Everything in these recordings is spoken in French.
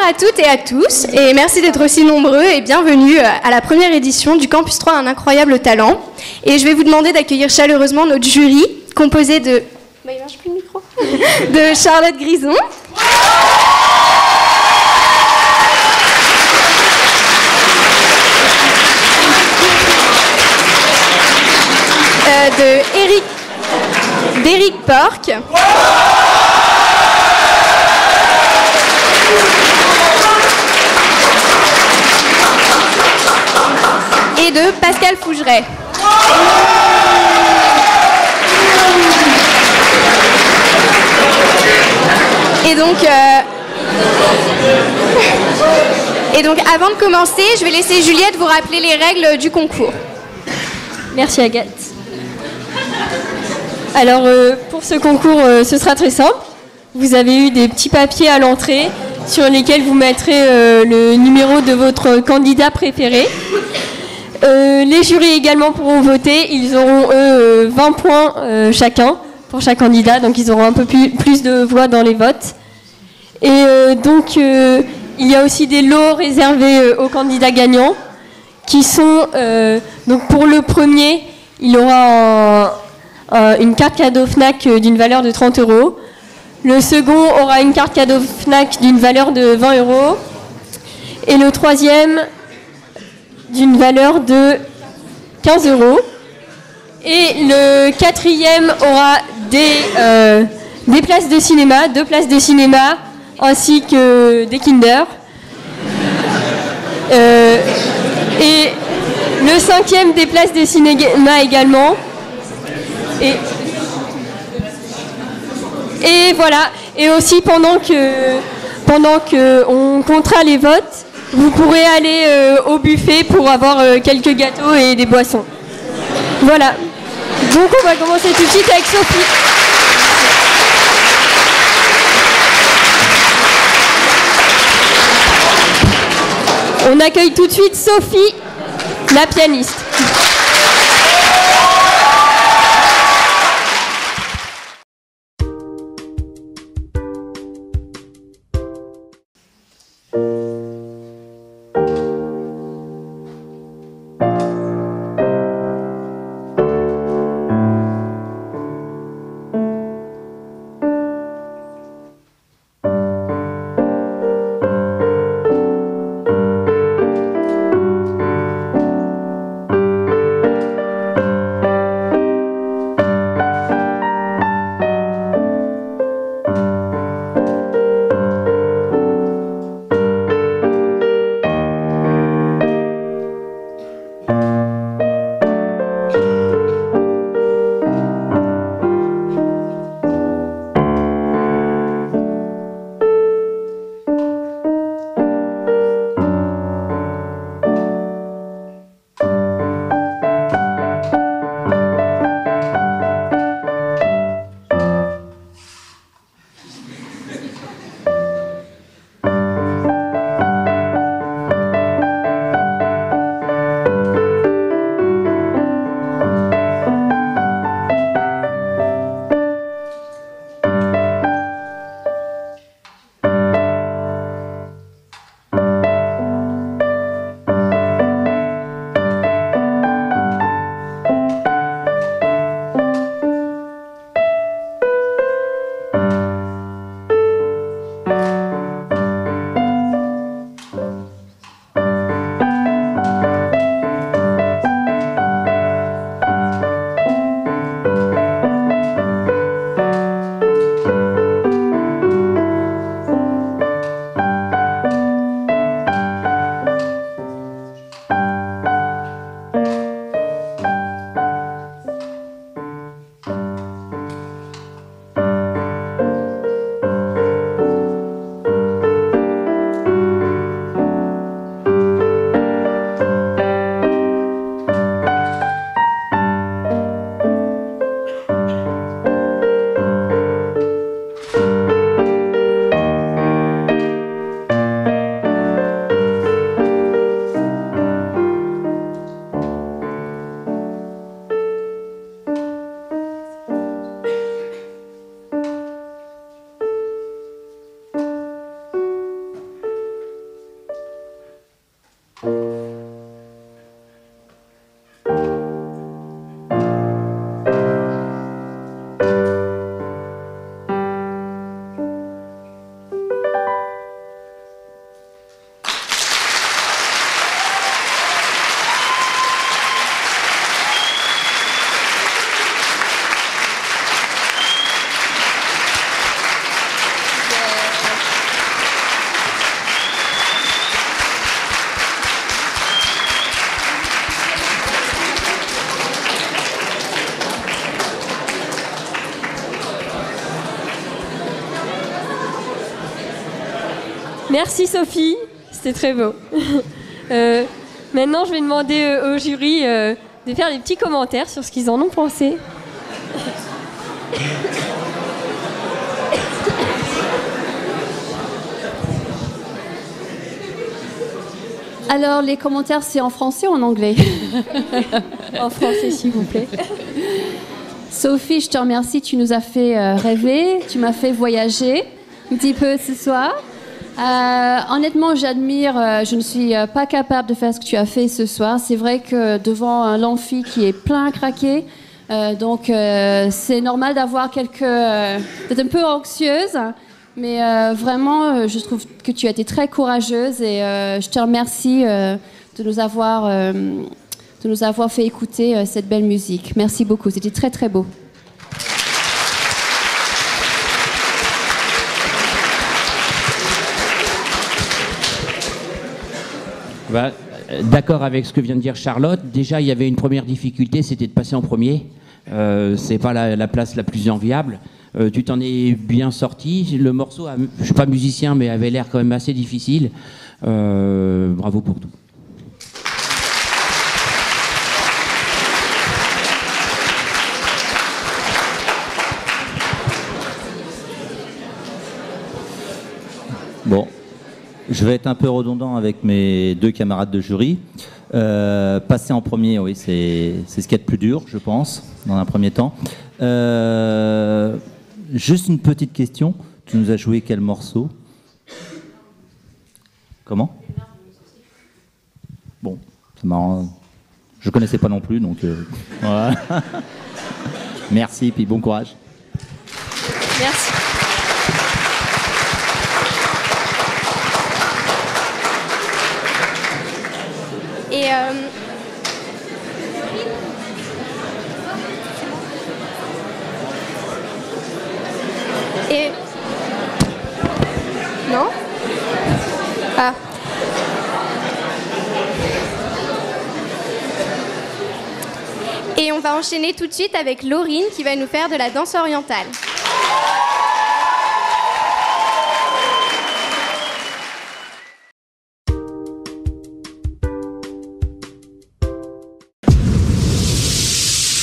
à toutes et à tous, et merci d'être aussi nombreux et bienvenue à la première édition du Campus 3 Un incroyable talent. Et je vais vous demander d'accueillir chaleureusement notre jury, composé de... il marche plus le micro. De Charlotte Grison. d'Éric Porc. Et de Pascal Fougeret. Et donc, avant de commencer, je vais laisser Juliette vous rappeler les règles du concours. Merci Agathe. Alors, pour ce concours, ce sera très simple. Vous avez eu des petits papiers à l'entrée sur lesquels vous mettrez le numéro de votre candidat préféré. Les jurys également pourront voter. Ils auront, 20 points chacun pour chaque candidat. Donc, ils auront un peu plus de voix dans les votes. Et donc, il y a aussi des lots réservés aux candidats gagnants qui sont... donc, pour le premier, il aura une carte cadeau Fnac d'une valeur de 30 €. Le second aura une carte cadeau Fnac d'une valeur de 20 €. Et le troisième d'une valeur de 15 €. Et le quatrième aura des places de cinéma, 2 places de cinéma, ainsi que des Kinder. Et le cinquième des places de cinéma également. Et voilà. Et aussi pendant que on comptera les votes, vous pourrez aller au buffet pour avoir quelques gâteaux et des boissons. Voilà. Donc on va commencer tout de suite avec Sophie. On accueille tout de suite Sophie, la pianiste. Merci Sophie, c'était très beau. Maintenant, je vais demander au jury de faire des petits commentaires sur ce qu'ils en ont pensé. Alors, les commentaires, c'est en français ou en anglais? En français, s'il vous plaît. Sophie, je te remercie, tu nous as fait rêver, tu m'as fait voyager un petit peu ce soir. Honnêtement, j'admire, je ne suis pas capable de faire ce que tu as fait ce soir. C'est vrai que devant un amphi qui est plein à craquer, donc c'est normal d'avoir d'être un peu anxieuse, mais vraiment, je trouve que tu as été très courageuse et je te remercie de nous avoir fait écouter cette belle musique. Merci beaucoup, c'était très très beau. D'accord avec ce que vient de dire Charlotte. Déjà, il y avait une première difficulté, c'était de passer en premier. C'est pas la place la plus enviable. Tu t'en es bien sorti. Le morceau, je suis pas musicien, mais avait l'air quand même assez difficile. Bravo pour tout. Bon, je vais être un peu redondant avec mes deux camarades de jury. Passer en premier, oui, c'est ce qu'il y a de plus dur, je pense, dans un premier temps. Juste une petite question. Tu nous as joué quel morceau? Comment? Bon, c'est marrant. Je connaissais pas non plus, donc voilà. Merci, puis bon courage. Merci. Et non? Ah. Et on va enchaîner tout de suite avec Laurine qui va nous faire de la danse orientale.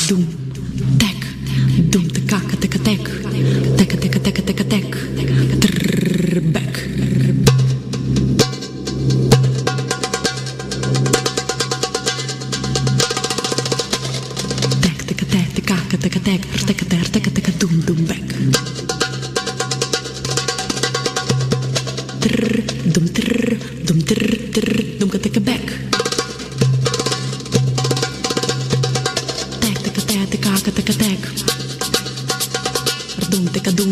Dum, tek, dum, tekaka, teka, tek, teka, teka, teka, teka, tek, trrr, back. Tek, teka, tek, tekaka, teka, tek, teka, teka, teka, dum, dum, back. Trrr, dum, trrr, dum, teka, back. Teka tek,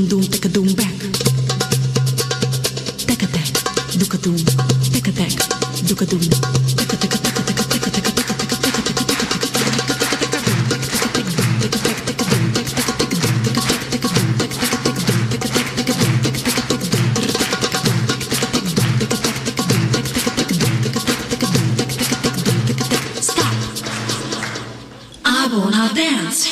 dum teka dum back. Teka tek, duka dum, teka tek, duka dum, teka teka teka teka teka teka teka teka teka teka. Stop! I wanna dance.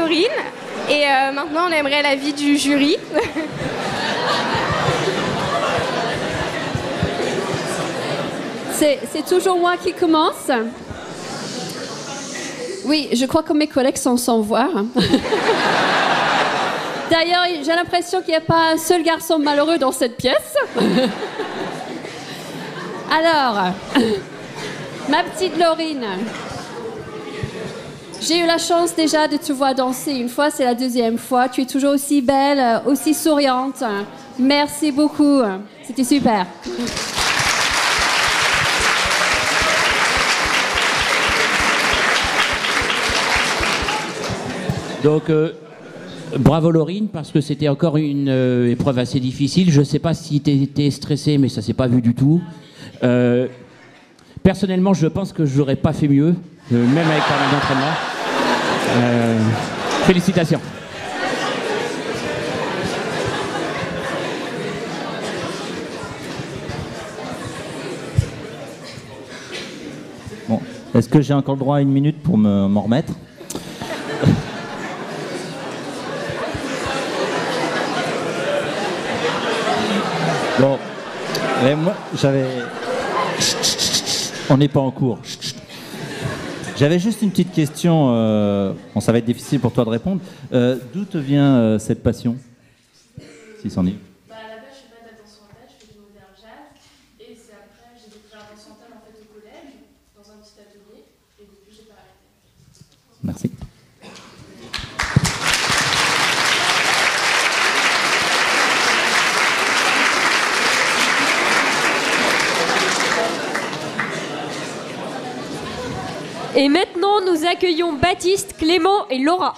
Laurine. Et maintenant, on aimerait l'avis du jury. C'est toujours moi qui commence. Oui, je crois que mes collègues sont sans voir. D'ailleurs, j'ai l'impression qu'il n'y a pas un seul garçon malheureux dans cette pièce. Alors, ma petite Laurine, j'ai eu la chance déjà de te voir danser une fois, c'est la deuxième fois. Tu es toujours aussi belle, aussi souriante. Merci beaucoup, c'était super. Donc, bravo Laurine, parce que c'était encore une épreuve assez difficile. Je ne sais pas si tu étais stressée, mais ça ne s'est pas vu du tout. Personnellement, je pense que je n'aurais pas fait mieux, même avec pas mal d'entraînement. Félicitations. Bon, est-ce que j'ai encore le droit à 1 minute pour m'en remettre? Bon, et moi, j'avais... On n'est pas en cours. J'avais juste une petite question. Bon, ça va être difficile pour toi de répondre. D'où te vient cette passion, si c'en est? À la base, je fais pas d'attention mental, je fais du modern jazz. Et c'est après, j'ai découvert l'attention mentale en fait au collège, dans un petit atelier. Et depuis, j'ai pas arrêté. Merci. Et maintenant, nous accueillons Baptiste, Clément et Laura.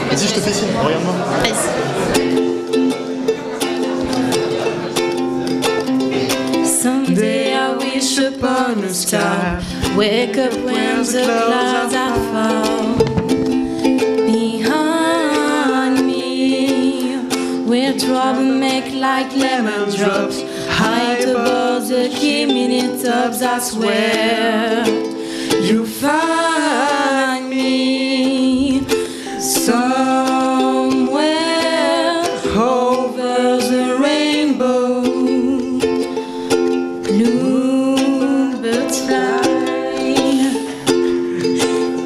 Vas-y, je te fais signe, regarde-moi. Someday I wish upon a star, wake up when the clouds are found. Behind me, where trouble make like lemon drops, high above the chimney tops, I swear you find me somewhere over the rainbow. Bluebirds fly,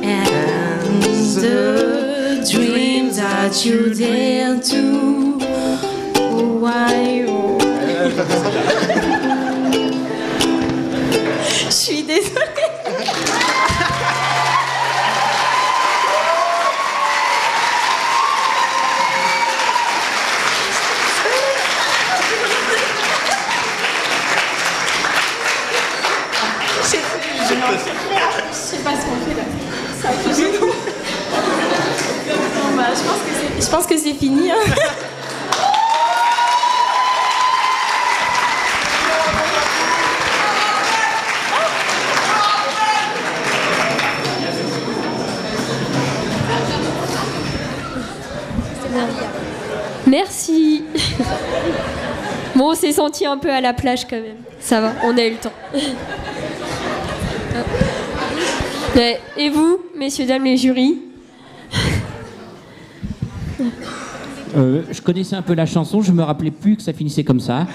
and the dreams that you dare to. Why? Je suis désolée. Je sais pas ce qu'on fait là. Ça a fait beaucoup. Bon, bah, je pense que c'est fini. Hein. Merci. Bon, on s'est senti un peu à la plage quand même. Ça va, on a eu le temps. Et vous, messieurs, dames, les jurys? Je connaissais un peu la chanson, je me rappelais plus que ça finissait comme ça.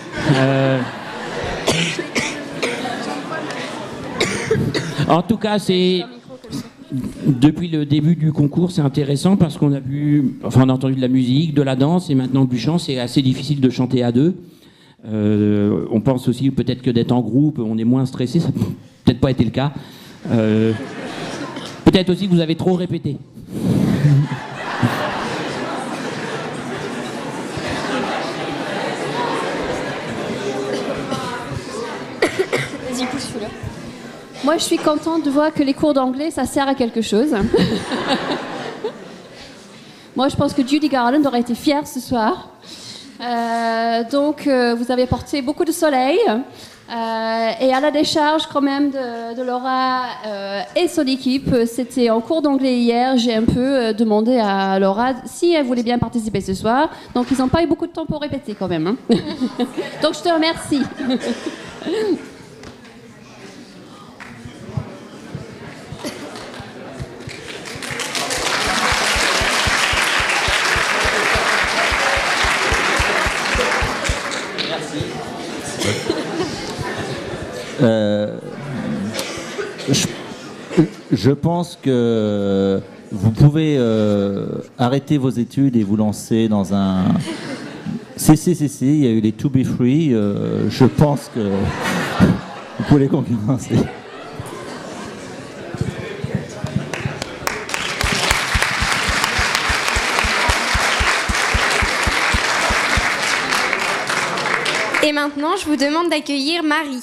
En tout cas, depuis le début du concours, c'est intéressant parce qu'on a on a entendu de la musique, de la danse et maintenant du chant. C'est assez difficile de chanter à deux. On pense aussi peut-être que d'être en groupe, on est moins stressé. Ça n'a peut-être pas été le cas. Peut-être aussi que vous avez trop répété. Vas-y, pousse celui-là. Moi, je suis contente de voir que les cours d'anglais, ça sert à quelque chose. Moi, je pense que Judy Garland aurait été fière ce soir. Donc, vous avez apporté beaucoup de soleil. Et à la décharge, quand même, de Laura et son équipe, c'était en cours d'anglais hier. J'ai un peu demandé à Laura si elle voulait bien participer ce soir. Donc, ils n'ont pas eu beaucoup de temps pour répéter, quand même. Hein. Donc, je te remercie. Je pense que vous pouvez arrêter vos études et vous lancer dans un... Si, il y a eu les To Be Free, je pense que vous pouvez les concurrencer. Et maintenant, je vous demande d'accueillir Marie.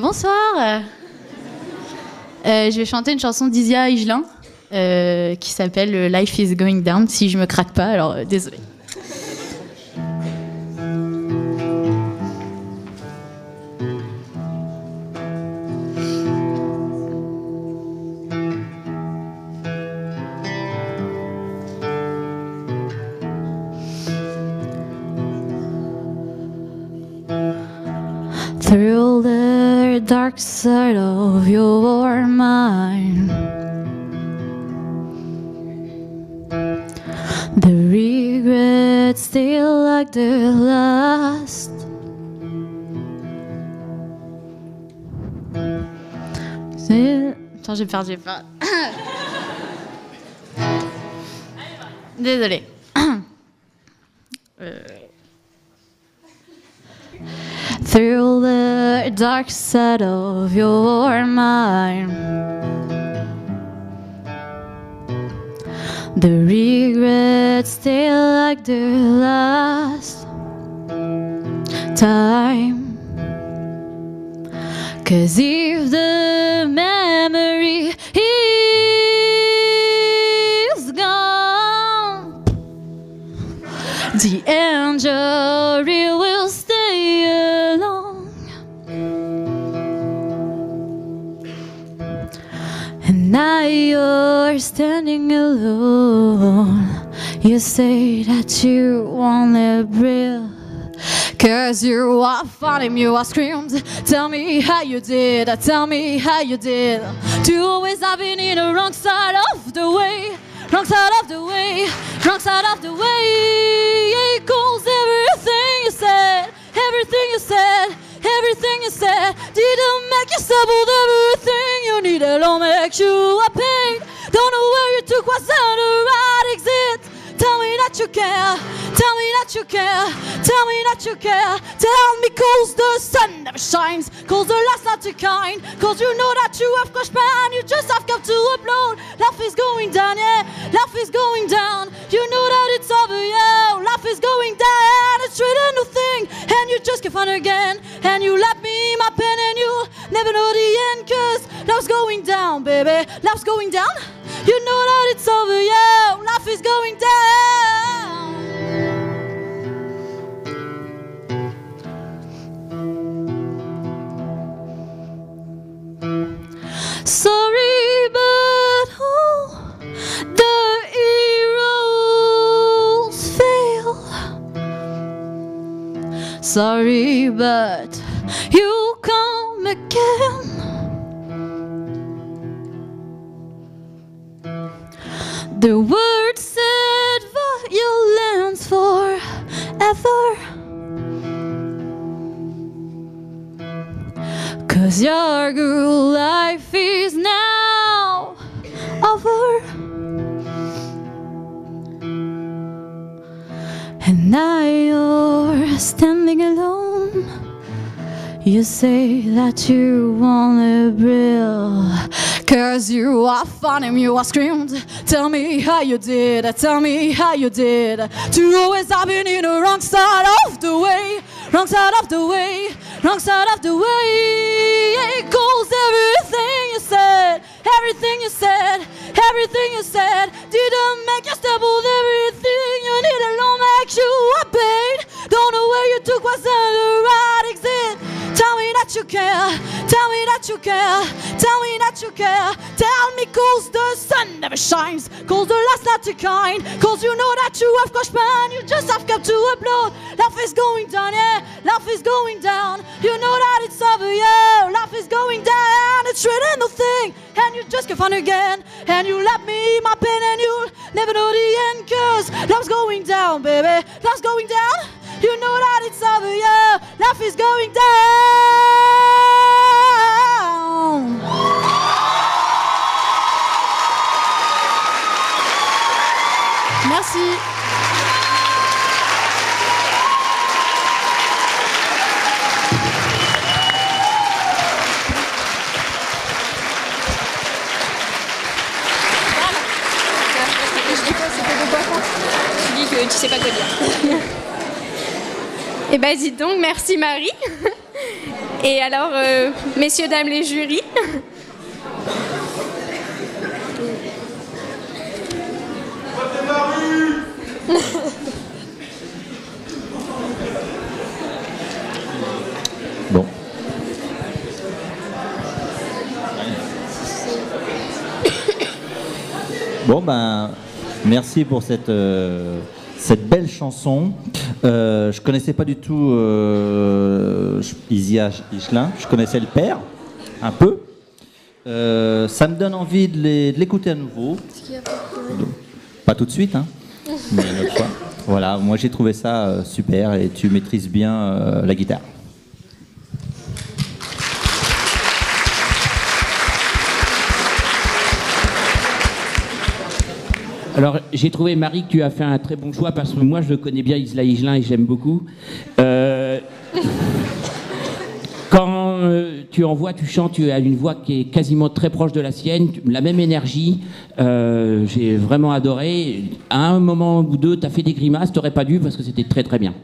Bonsoir. Je vais chanter une chanson d'Isia Higelin qui s'appelle Life is Going Down. Si je me craque pas, alors désolée. Through the dark side of your mind, the regrets still like the last. Attends, j'ai perdu pas. Désolée. Through the dark side of your mind, the regrets still like the last time. 'Cause if the memory is gone, the injury will stay along. And now you're standing alone. You say that you only breathe 'cause you are finding you are screamed. Tell me how you did, tell me how you did. To always have been in the wrong side of the way, wrong side of the way, wrong side of the way. It calls everything you said, everything you said, everything you said. Didn't make you stumble, everything you needed don't make you a pain. Don't know where you took what's on the right exit. Tell me that you care, tell me that you care, tell me that you care. Tell me 'cause the sun never shines, 'cause the last not too kind, 'cause you know that you have crushed man, you just have come to upload. Life is going down, yeah, life is going down. You know that it's over, yeah, life is going down. It's really a new thing, and you just can't find again. And you let me my pen and you never know the end, 'cause life's going down, baby, life's going down. You know that it's over, yeah, life is going down. sorry, but you come again. The word said violence forever, 'cause your girl life is now over. And now you're standing alone. You say that you wanna brill, 'cause you are fun and you are screamed. Tell me how you did, tell me how you did, to always have been in the wrong side of the way, wrong side of the way, wrong side of the way. It goes everything you said, everything you said, everything you said, didn't make you stumble. Everything you need alone makes you a pain. Don't know where you took wasn't the right exit. Tell me that you care, tell me that you care, tell me that you care. Tell me 'cause the sun never shines, 'cause the last not too kind, 'cause you know that you have crushed man, you just have come to a blow. Life is going down, yeah, life is going down. You know that it's over, yeah, life is going down. It's written the thing, and you just get fun again. And you let me my pain, and you'll never know the end, 'cause life's going down, baby, life's going down. You know that it's over, yeah, life is going down. Merci. Tu dis que tu sais pas quoi dire. Eh ben dis donc, merci Marie. Et alors, messieurs, dames les jurys. Bon. Bon, ben, merci pour cette belle chanson. Je connaissais pas du tout Isia Hichelin. Je connaissais le père, un peu. Ça me donne envie de l'écouter à nouveau. Donc, pas tout de suite, hein, mais une autre fois. Voilà, moi j'ai trouvé ça super et tu maîtrises bien la guitare. Alors, j'ai trouvé, Marie, que tu as fait un très bon choix parce que moi, je connais bien Isla Higelin et j'aime beaucoup. Quand tu envoies, tu chantes, tu as une voix qui est quasiment très proche de la sienne, la même énergie. J'ai vraiment adoré. À un moment ou deux, tu as fait des grimaces, tu n'aurais pas dû parce que c'était très très bien.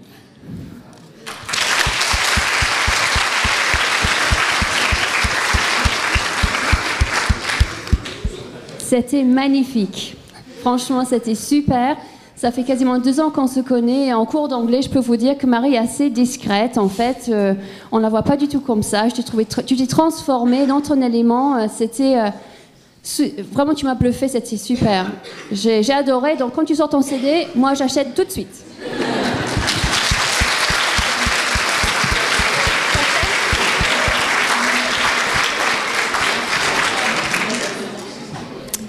C'était magnifique. Franchement, c'était super. Ça fait quasiment 2 ans qu'on se connaît. Et en cours d'anglais, je peux vous dire que Marie est assez discrète. En fait, on ne la voit pas du tout comme ça. Je t'ai trouvé, tu t'es transformée dans ton élément. C'était vraiment, tu m'as bluffé. C'était super. J'ai adoré. Donc, quand tu sors ton CD, moi, j'achète tout de suite.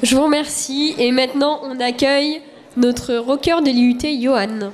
Je vous remercie et maintenant on accueille notre rocker de l'IUT, Johan.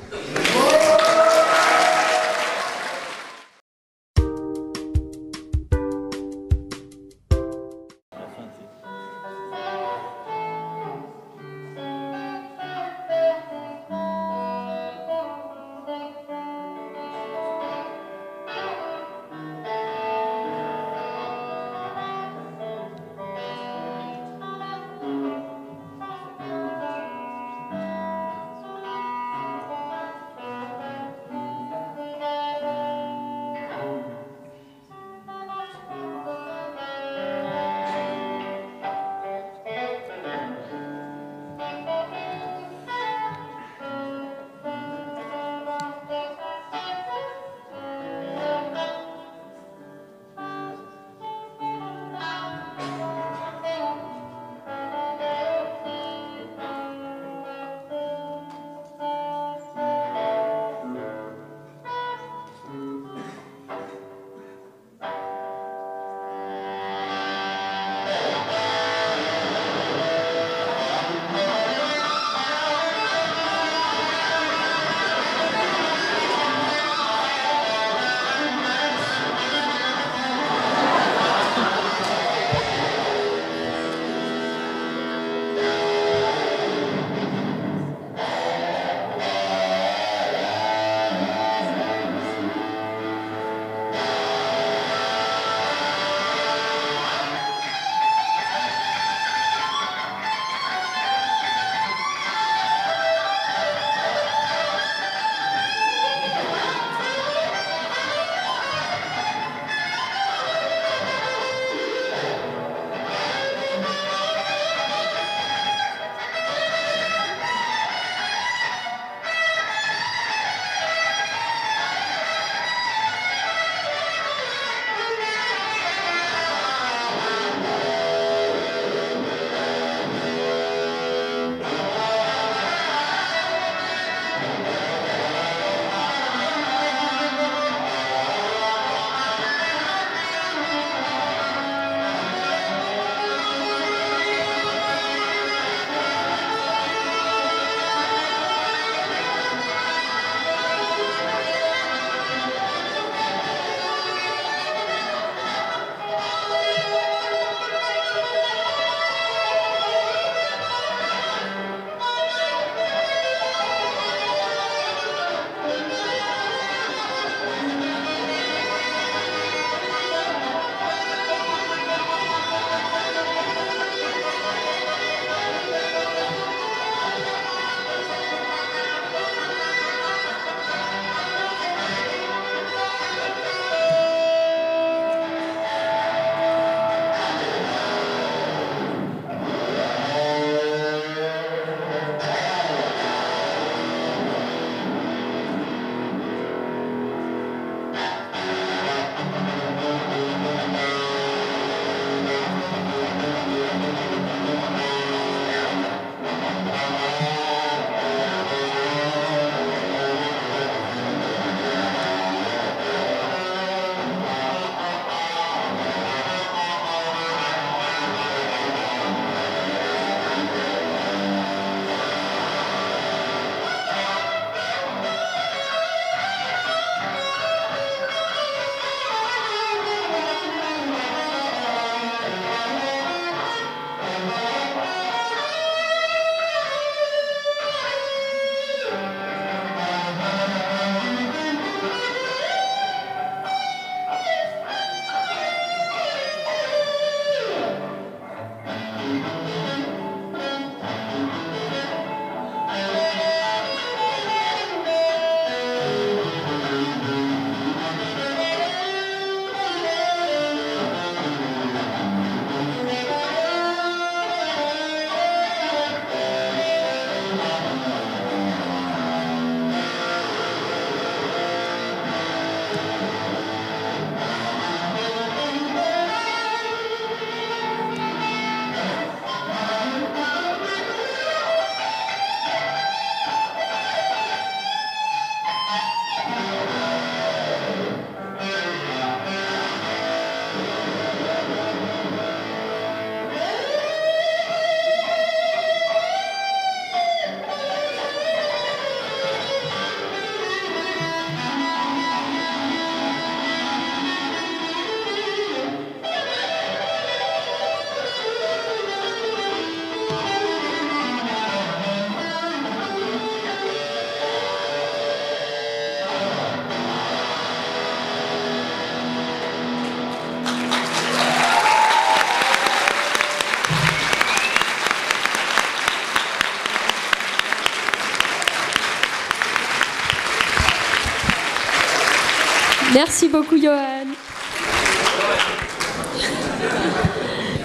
Merci beaucoup, Johan.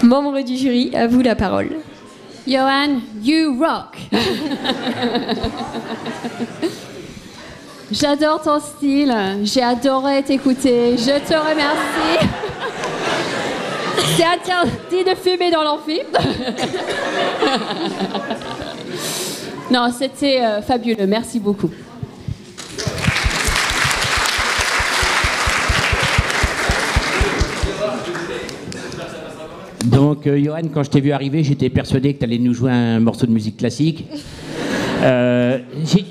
Membre du jury, à vous la parole. Johan, you rock. J'adore ton style, j'ai adoré t'écouter, je te remercie. C'est interdit de fumer dans l'amphi. Non, c'était fabuleux, merci beaucoup. Donc, Johan, quand je t'ai vu arriver, j'étais persuadé que tu allais nous jouer un morceau de musique classique.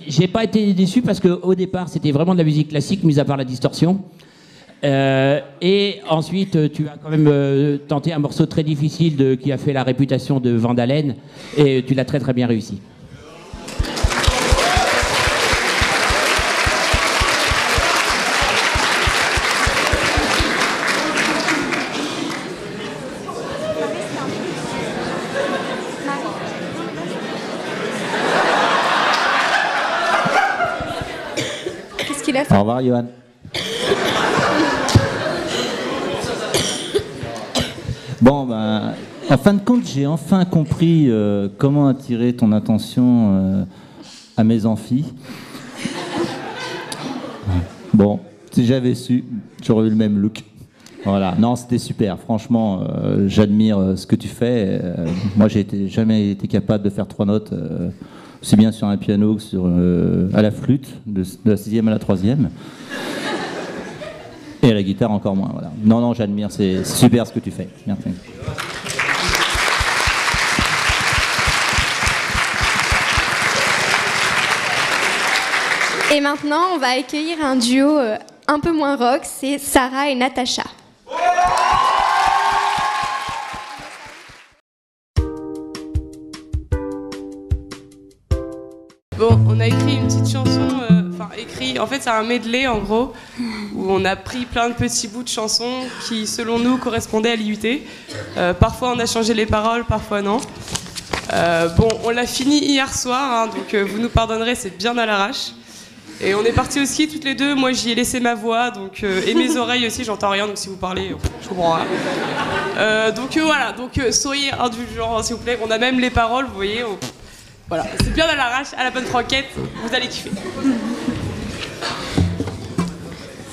J'ai pas été déçu parce qu'au départ, c'était vraiment de la musique classique, mis à part la distorsion. Et ensuite, tu as quand même tenté un morceau très difficile qui a fait la réputation de Van Halen, et tu l'as très très bien réussi. Au revoir, Johan. Bon, ben, en fin de compte, j'ai enfin compris comment attirer ton attention à mes amphis. Bon, si j'avais su, j'aurais eu le même look. Voilà, non, c'était super. Franchement, j'admire ce que tu fais. Moi, j'ai jamais été capable de faire 3 notes. Aussi bien sur un piano que à la flûte, de la 6e à la 3e. Et à la guitare encore moins. Voilà. Non, j'admire, c'est super ce que tu fais. Merci. Et maintenant, on va accueillir un duo un peu moins rock, c'est Sarah et Natacha. Bon, on a écrit une petite chanson, en fait c'est un medley en gros, où on a pris plein de petits bouts de chansons qui selon nous correspondaient à l'IUT. Parfois on a changé les paroles, parfois non. Bon, on l'a fini hier soir, hein, donc vous nous pardonnerez, c'est bien à l'arrache. Et on est partis au ski toutes les deux, moi j'y ai laissé ma voix, donc, et mes oreilles aussi, j'entends rien, donc si vous parlez, je comprends rien. Voilà, soyez indulgents s'il vous plaît, on a même les paroles, vous voyez. Voilà, c'est bien à l'arrache, à la bonne franquette, vous allez kiffer.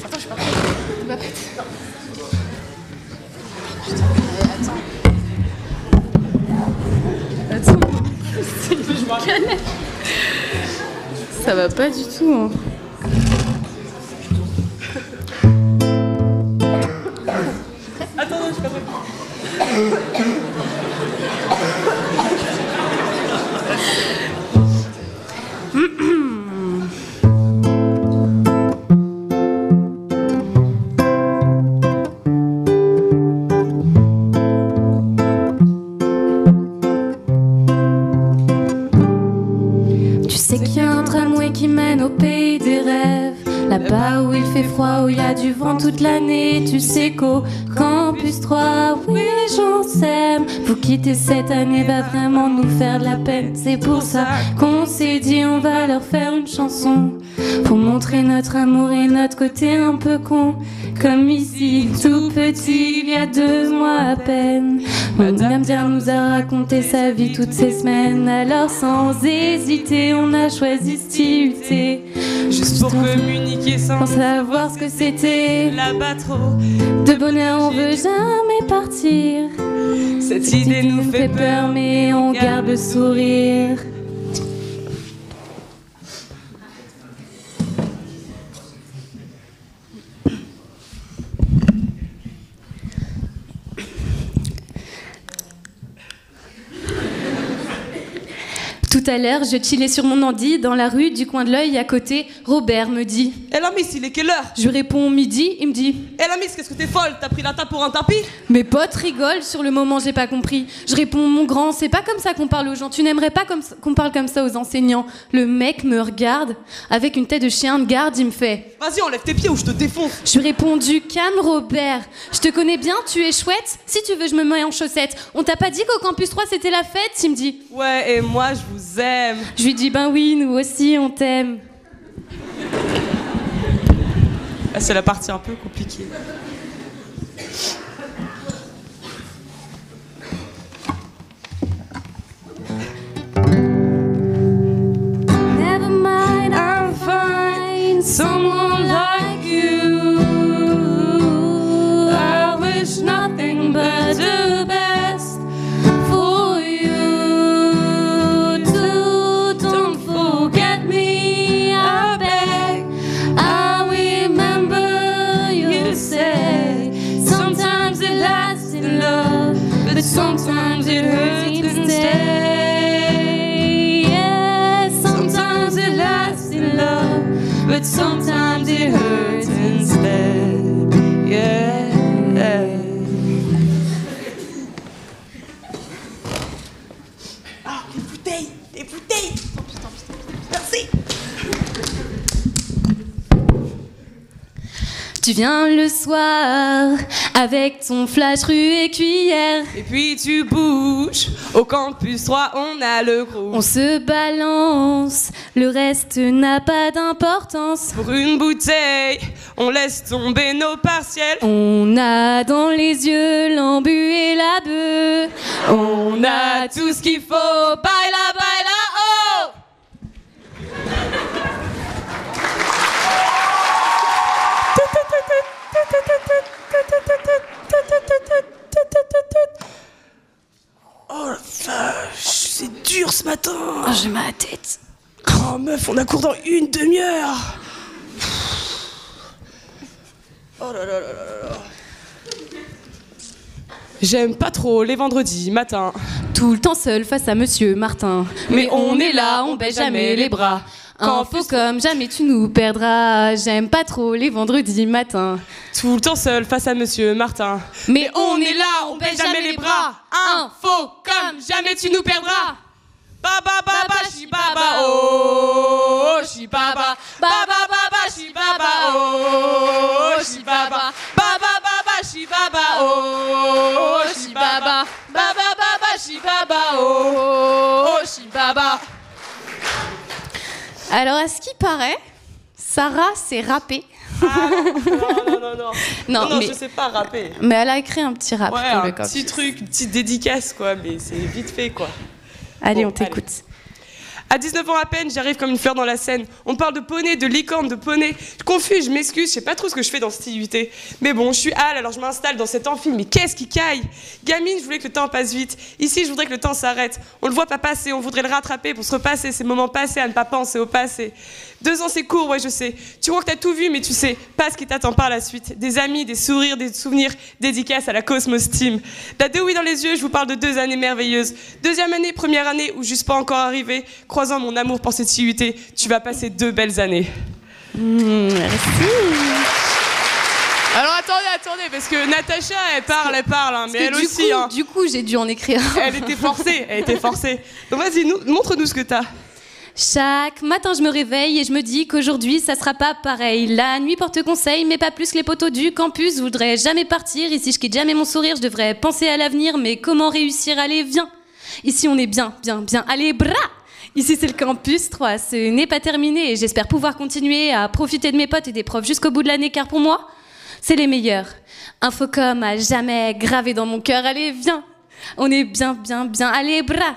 Attends, je suis pas prête. Je suis pas prête. Attends, je me calme. Ça va pas du tout. Hein. Attends, non, je suis pas prête. Tu sais qu'il y a un tramway qui mène au pays des rêves, là-bas où il fait froid, où il y a du vent toute l'année. Tu sais qu'au Campus 3, oui les gens s'aiment. Vous quitter cette année va vraiment nous faire de la peine. C'est pour ça qu'on s'est dit on va leur faire une chanson, pour montrer notre amour et notre côté un peu con. Comme ici, tout petit, il y a 2 mois à peine, Madame Diane nous a raconté sa vie toutes ces semaines. Alors sans hésiter, on a choisi ce TUT, juste pour communiquer sans savoir ce que c'était. Là-bas trop de bonheur, on veut jamais partir. Cette idée nous fait peur, mais on garde le sourire. Tout à l'heure, je chillais sur mon ordi dans la rue du coin de l'œil à côté. Robert me dit: Eh la miss, il est quelle heure? Je réponds midi, il me dit: Eh la miss, qu'est-ce que t'es folle? T'as pris la table pour un tapis? Mes potes rigolent, sur le moment j'ai pas compris. Je réponds: mon grand, c'est pas comme ça qu'on parle aux gens. Tu n'aimerais pas qu'on parle comme ça aux enseignants. Le mec me regarde avec une tête de chien de garde, il me fait: Vas-y, enlève tes pieds ou je te défonce. Je lui ai répondu: calme Robert, je te connais bien, tu es chouette. Si tu veux, je me mets en chaussettes. On t'a pas dit qu'au Campus 3 c'était la fête? Il me dit: Ouais, et moi je vous aime. Je lui dis: ben oui, nous aussi on t'aime. c'est la partie un peu compliquée. Never mind, I'll find someone like you. I wish nothing but the best for you. Too, don't forget me, I beg. I remember you said sometimes it lasts in love, but sometimes it hurts instead. But sometimes it hurts instead. Yeah. Ah, les bouteilles. Merci. Tu viens le soir avec ton flash rue et cuillère. Et puis tu bouges. Au campus 3, on a le gros. On se balance, le reste n'a pas d'importance. Pour une bouteille, on laisse tomber nos partiels. On a dans les yeux l'embu et la bœuf. On a tout ce qu'il faut. Baila, baila, oh! Oh la vache, c'est dur ce matin. Oh, j'ai mal à la tête. Oh meuf, on a cours dans une demi-heure. Oh là là là là là. J'aime pas trop les vendredis matins. Tout le temps seul face à Monsieur Martin. Mais on est là, on baisse jamais les bras. Info comme jamais tu nous perdras. J'aime pas trop les vendredis matins. Tout le temps seul face à Monsieur Martin. Mais on est là, on baisse jamais les bras. Info comme jamais tu nous perdras. Baba baba shi baba oh shi baba baba baba shi baba oh shi baba baba baba shi baba oh shi baba baba baba shi baba oh shi baba. Alors à ce qui paraît, Sarah s'est rappée. Ah, non. Non, mais, je sais pas rapper. Mais elle a écrit un petit rap. Ouais, pour un le petit truc, une petite dédicace quoi, mais c'est vite fait quoi. Allez, Bon, on t'écoute. À 19 ans à peine, j'arrive comme une fleur dans la scène. On parle de poney, de licorne, de poney. Je confuse, je m'excuse, je sais pas trop ce que je fais dans cette IUT. Mais bon, je suis Al, alors je m'installe dans cet amphi. Mais qu'est-ce qui caille? Gamine, je voulais que le temps passe vite. Ici, je voudrais que le temps s'arrête. On le voit pas passer, on voudrait le rattraper pour se repasser ces moments passés à ne pas penser au passé. 2 ans, c'est court, ouais, je sais. Tu crois que t'as tout vu, mais tu sais pas ce qui t'attend par la suite. Des amis, des sourires, des souvenirs, dédicaces à la Cosmos Team. La 2 oui dans les yeux, je vous parle de 2 années merveilleuses. 2e année, première année, où juste pas encore arrivé. Croisant mon amour pour cette IUT, tu vas passer 2 belles années. Merci. Alors attendez, parce que Natacha, elle parle, hein, mais elle aussi. Du coup, j'ai dû en écrire. Elle était forcée. Donc vas-y, montre-nous ce que t'as. Chaque matin, je me réveille et je me dis qu'aujourd'hui, ça sera pas pareil. La nuit porte conseil, mais pas plus que les poteaux du campus. Je voudrais jamais partir. Ici, je quitte jamais mon sourire. Je devrais penser à l'avenir, mais comment réussir? Allez, viens. Ici, on est bien. Allez, bras! Ici, c'est le campus 3. Ce n'est pas terminé et j'espère pouvoir continuer à profiter de mes potes et des profs jusqu'au bout de l'année, car pour moi, c'est les meilleurs. Infocom à jamais gravé dans mon cœur. Allez, viens. On est bien. Allez, bras!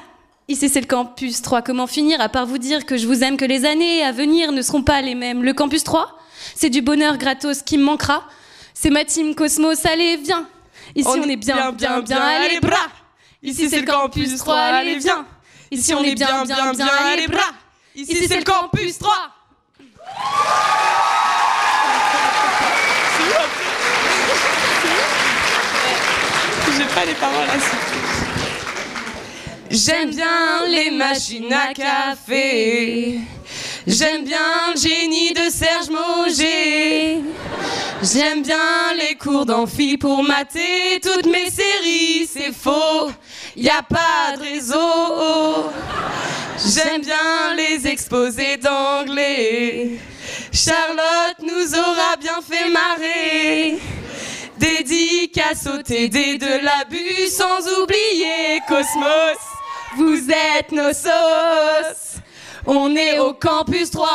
Ici, c'est le campus 3. Comment finir à part vous dire que je vous aime, que les années à venir ne seront pas les mêmes. Le campus 3, c'est du bonheur gratos qui me manquera. C'est ma team Cosmos. Allez, viens. Ici, on est bien. Allez, bras. Ici, c'est le campus 3. Allez, viens. Ici, on est bien. Allez, bras. Ici, c'est le campus 3. J'ai pas les paroles là. J'aime bien les machines à café. J'aime bien le génie de Serge Mauger. J'aime bien les cours d'amphi pour mater toutes mes séries. C'est faux, y a pas de réseau. J'aime bien les exposés d'anglais. Charlotte nous aura bien fait marrer. Dédicace au TD de l'abus, sans oublier Cosmos. Vous êtes nos sauces. On est au campus 3,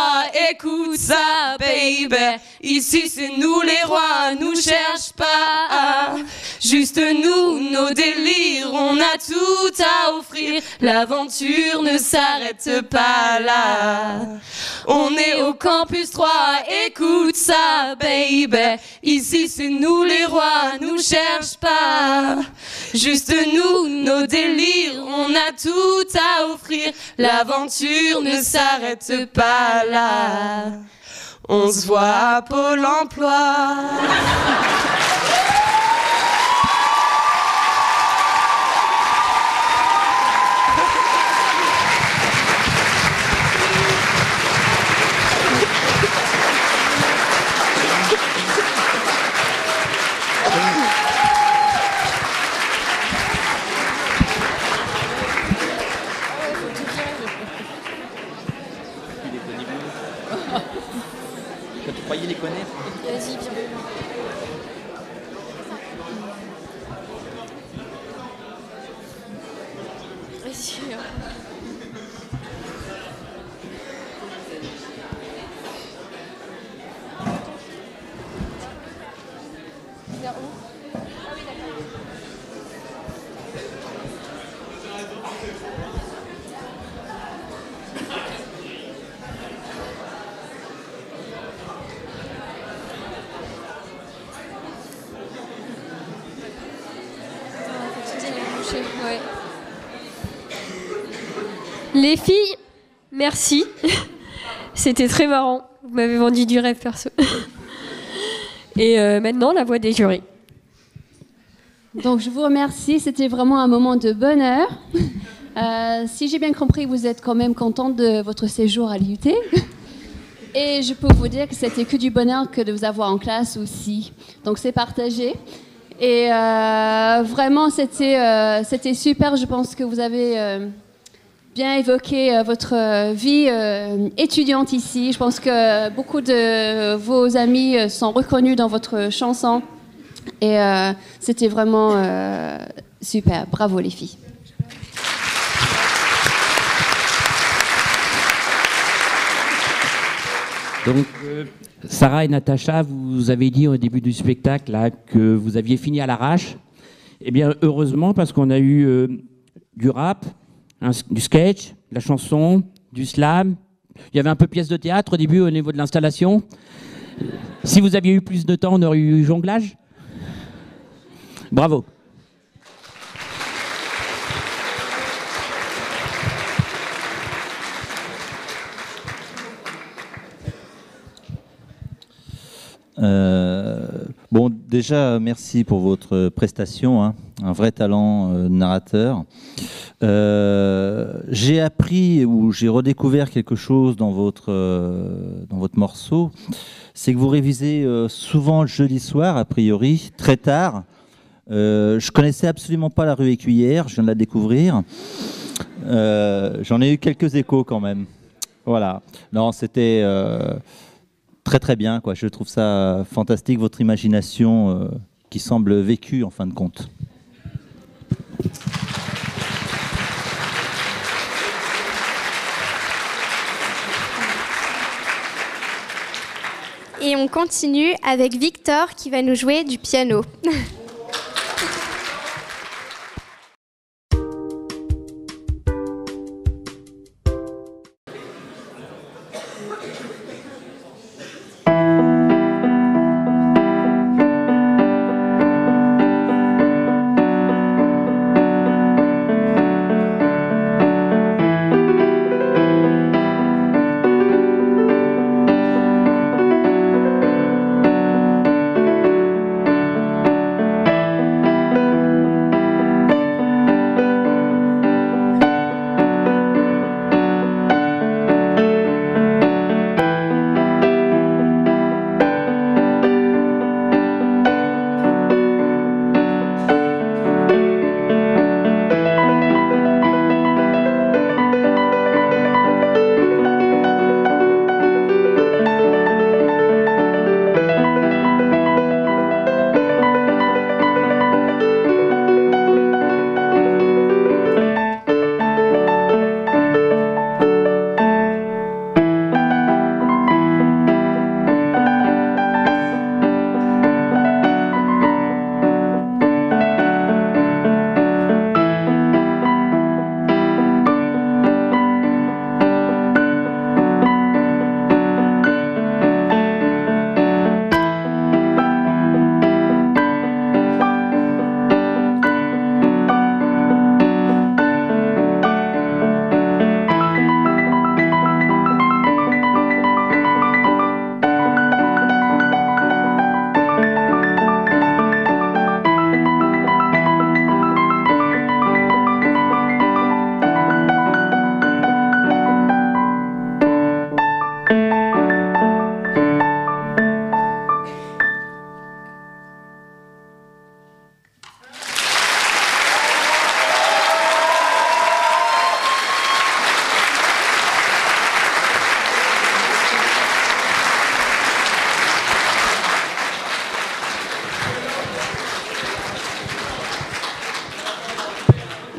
écoute ça, baby. Ici c'est nous les rois, nous cherche pas. Juste nous, nos délires, on a tout à offrir. L'aventure ne s'arrête pas là. On est au campus 3, écoute ça, baby. Ici c'est nous les rois, nous cherche pas. Juste nous, nos délires, on a tout à offrir. L'aventure ne s'arrête pas là. On se voit à Pôle emploi. Tu croyais les connaître? Vas-y, viens. Vas-y. Vers où? Ah oui, d'accord. Ouais. Les filles, merci. C'était très marrant. Vous m'avez vendu du rêve perso. Et maintenant, la voix des jurys. Donc, je vous remercie. C'était vraiment un moment de bonheur. Si j'ai bien compris, vous êtes quand même contente de votre séjour à l'IUT. Et je peux vous dire que c'était que du bonheur que de vous avoir en classe aussi. Donc, c'est partagé. Et vraiment, c'était super. Je pense que vous avez bien évoqué votre vie étudiante ici. Je pense que beaucoup de vos amis sont reconnus dans votre chanson. Et c'était vraiment super. Bravo les filles. Donc, Sarah et Natacha, vous avez dit au début du spectacle là, que vous aviez fini à l'arrache. Eh bien, heureusement, parce qu'on a eu du rap, du sketch, de la chanson, du slam. Il y avait un peu pièce de théâtre au début au niveau de l'installation. Si vous aviez eu plus de temps, on aurait eu jonglage. Bravo. Bon, déjà, merci pour votre prestation, hein, un vrai talent narrateur. J'ai appris ou j'ai redécouvert quelque chose dans votre morceau, c'est que vous révisez souvent le jeudi soir, a priori, très tard. Je connaissais absolument pas La Rue Écuyère, je viens de la découvrir. J'en ai eu quelques échos quand même. Voilà. Non, c'était très très bien, quoi. Je trouve ça fantastique, votre imagination qui semble vécue en fin de compte. Et on continue avec Victor qui va nous jouer du piano.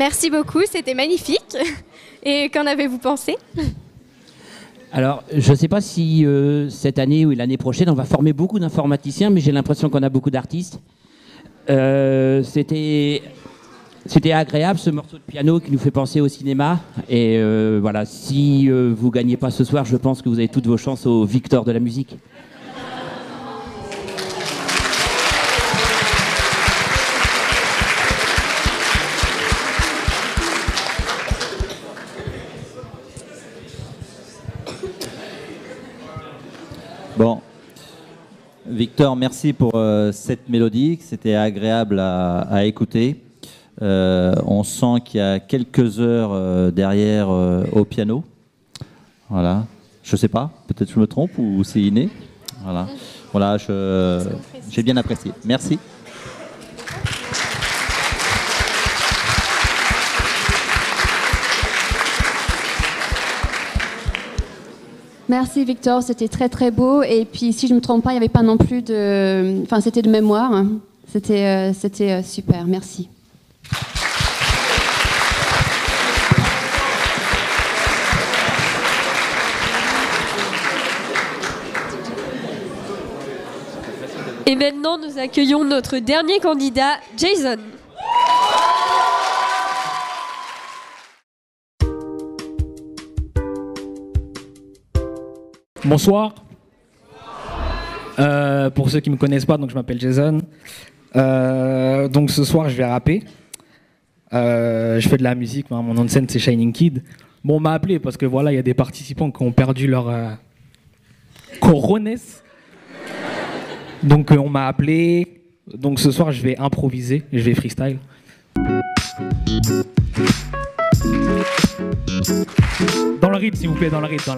Merci beaucoup, c'était magnifique. Et qu'en avez-vous pensé? Alors, je ne sais pas si cette année ou l'année prochaine, on va former beaucoup d'informaticiens, mais j'ai l'impression qu'on a beaucoup d'artistes. C'était agréable, ce morceau de piano qui nous fait penser au cinéma. Et voilà, si vous ne gagnez pas ce soir, je pense que vous avez toutes vos chances au Victor de la musique. Bon, Victor, merci pour cette mélodie, c'était agréable à écouter. On sent qu'il y a quelques heures derrière au piano. Voilà, je sais pas, peut-être je me trompe ou c'est inné. Voilà, j'ai bien apprécié. Merci. Merci Victor, c'était très très beau. Et puis si je ne me trompe pas, il n'y avait pas non plus de... Enfin, c'était de mémoire. Hein. C'était super, merci. Et maintenant, nous accueillons notre dernier candidat, Jason. Bonsoir. Pour ceux qui ne me connaissent pas, donc je m'appelle Jason. Donc ce soir, je vais rapper. Je fais de la musique. Mon nom de scène, c'est Shining Kid. Bon, on m'a appelé parce que voilà, il y a des participants qui ont perdu leur corones. Donc on m'a appelé. Donc ce soir, je vais improviser. Je vais freestyle. Dans le rythme, s'il vous plaît, dans le rythme.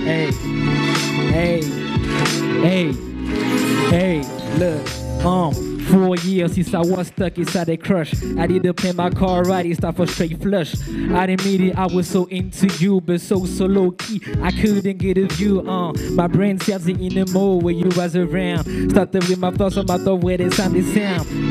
Hey, hey, hey, hey, look, 4 years since I was stuck inside a crush. I didn't pay my car right, it started for straight flush. I didn't mean it, I was so into you, but so low key, I couldn't get a view. My brain cells in the mode where you was around. Started with my thoughts about the way they sound.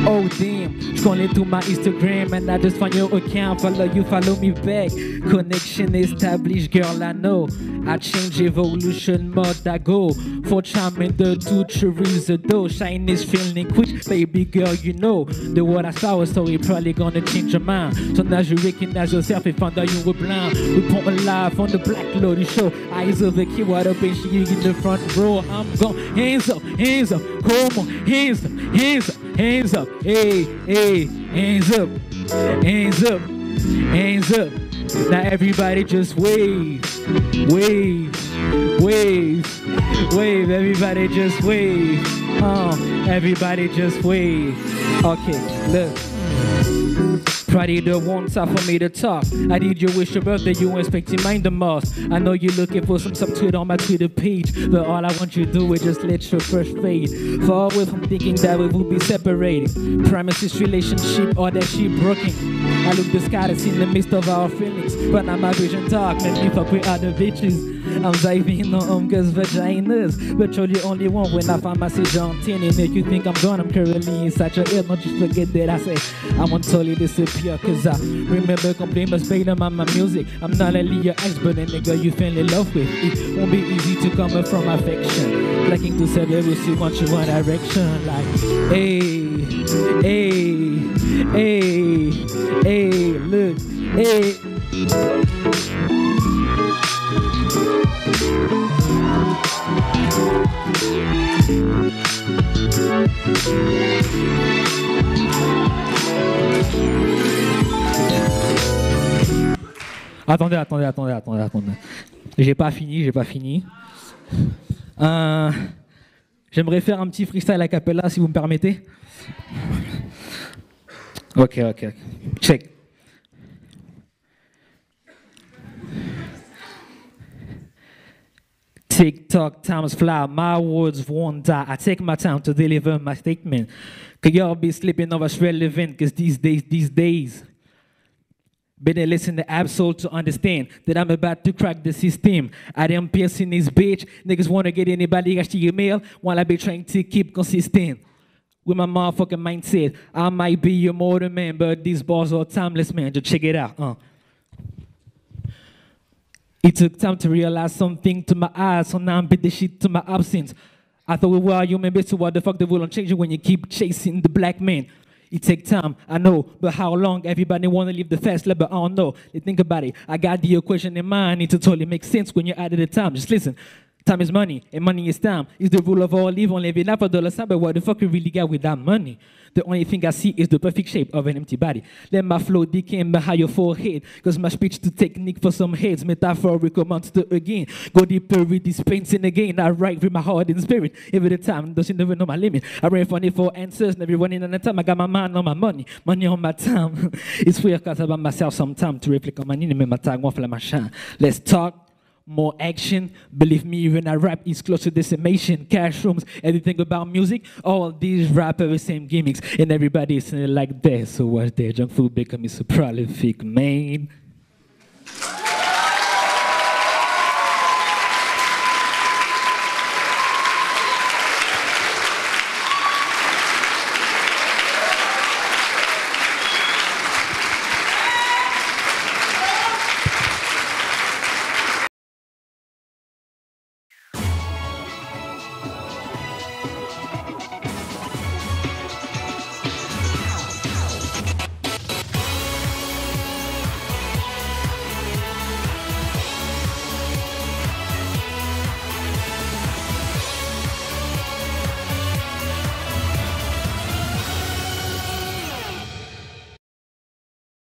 Oh damn, scrolling through my Instagram and I just found your account. Follow you, follow me back. Connection established, girl, I know. I change evolution mode, I go for charming the two cherries a dough. Shine is feeling quick, baby girl, you know the word I saw, so it probably gonna change your mind. So now you recognize yourself and find out you were blind. We put a live on the Black Lodi show. Eyes of a kid, wide open, she in the front row. I'm going hands up, come on, hands up, hey, hands up. Now everybody just wave, everybody just wave, everybody just wave. Okay, look. Probably the one time for me to talk. I did you wish your birthday, you expecting mine the most. I know you're looking for some subtweet on my Twitter page, but all I want you to do is just let your crush fade. Far away from thinking that we will be separated. Promises relationship or that shit broken. I look the sky to see in the midst of our feelings, but now my vision dark, make me fuck with other bitches. I'm diving on cause vaginas, but you're the only one when I find myself on 10 and make you think I'm gone. I'm currently inside your head, don't you forget that I say I won't totally disappear, cause I remember complaining spending on my music. I'm not only your ex, but a nigga you fell in love with. It won't be easy to come from affection, liking to say that we still want you one direction. Like, hey, look, hey. Attendez. J'ai pas fini. J'aimerais faire un petit freestyle a cappella si vous me permettez. Ok. Check. TikTok times fly, my words won't die. I take my time to deliver my statement. Could y'all be slipping over relevant? Cause these days, Better listen to Absol to understand that I'm about to crack the system. I am piercing this bitch. Niggas wanna get anybody got your mail while I be trying to keep consistent. With my motherfucking mindset, I might be your mortal man, but these bars are timeless, man. Just check it out. It took time to realize something to my eyes, so now I'm bit the shit to my absence. I thought we were human beings, so what the fuck the world don't change you when you keep chasing the black man? It take time, I know, but how long? Everybody wanna live the fast life, but I don't know. They think about it, I got the equation in mind, it totally makes sense when you're out of the time. Just listen, time is money, and money is time. It's the rule of all, live on living up for dollar sign, but what the fuck you really got with that money? The only thing I see is the perfect shape of an empty body. Let my flow decay behind your forehead, cause my speech to technique for some heads, metaphorical monster again. Go deeper with this painting again, I write with my heart and spirit. Every the time, doesn't never know my limit. I ran funny for answers, never running on the time. I got my mind on my money, money on my time. It's weird cause I buy myself some time to reflect on my need and make my time one fly my shine. Let's talk. More action, believe me, when I rap, it's close to decimation. Cash rooms, everything about music, all these rappers, same gimmicks, and everybody's like that. So what's that? Junk food becoming so prolific, man.